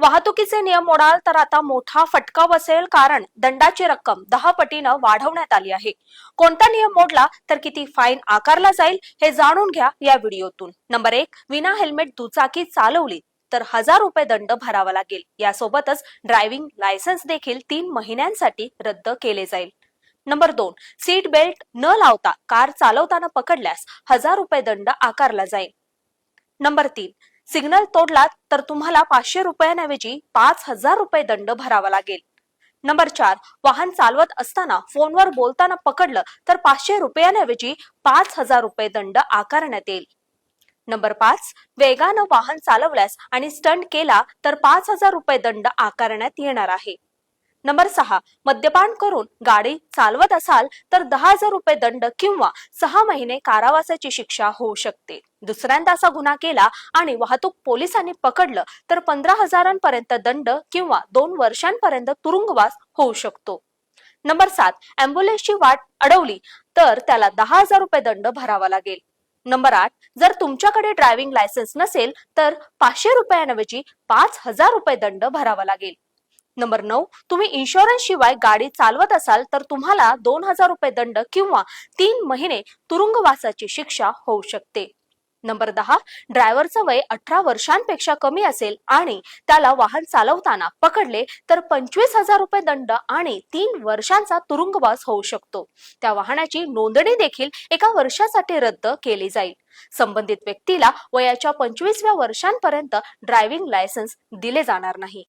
वाहतुकीचे नियम मोडाल तर आता मोठा फटका बसेल, कारण दंडाची रक्कम 10 पटीनं वाढवण्यात आली आहे. कोणता नियम मोडला तर किती फाईन आकारला जाईल हे जाणून घ्या या व्हिडिओतून. नंबर 1, विना हेल्मेट दुचाकी चालवली तर 1000 रुपये दंड भरावा लागेल. यासोबतच ड्रायव्हिंग लायसन्स देखील 3 महिन्यांसाठी रद्द केले जाईल. नंबर 2, सीट बेल्ट न लावता कार चालवताना पकडल्यास 1000 रुपये दंड आकारला जाईल. नंबर 3, सिग्नल तोडलात तर तुम्हाला 500 रुपयांऐवजी 5000 रुपये दंड भरावा लागेल. नंबर 4, वाहन चालवत असताना फोनवर बोलताना पकडलं तर 500 रुपयांऐवजी 5000 रुपये दंड आकारण्यात येईल. नंबर 5, वेगानं वाहन चालवल्यास आणि स्टंट केला तर 5000 रुपये दंड आकारण्यात येणार आहे. नंबर 6, मद्यपान करून गाडी चालवत असाल तर 10,000 रुपये दंड किंवा 6 महिने कारावासाची शिक्षा होऊ शकते. दुसऱ्यांदा असा गुन्हा केला आणि वाहतूक पोलिसांनी पकडलं तर 15,000पर्यंत दंड किंवा 2 वर्षांपर्यंत तुरुंगवास होऊ शकतो. नंबर 7, अँब्युलन्सची वाट अडवली तर त्याला 10,000 रुपये दंड भरावा लागेल. नंबर 8, जर तुमच्याकडे ड्रायव्हिंग लायसन्स नसेल तर 500 रुपयांऐवजी 5000 रुपये दंड भरावा लागेल. नंबर 9, तुम्ही इन्शुरन्स शिवाय गाडी चालवत असाल तर तुम्हाला 2000 रुपये दंड किंवा 3 महिने तुरुंगवासाची शिक्षा होऊ शकते. नंबर 10, ड्रायव्हरचं वय 18 वर्षांपेक्षा कमी असेल आणि त्याला वाहन चालवताना पकडले तर 25,000 रुपये दंड आणि 3 वर्षांचा तुरुंगवास होऊ शकतो. त्या वाहनाची नोंदणी देखील 1 वर्षासाठी रद्द केली जाईल. संबंधित व्यक्तीला वयाच्या 25व्या वर्षांपर्यंत ड्रायव्हिंग लायसन्स दिले जाणार नाही.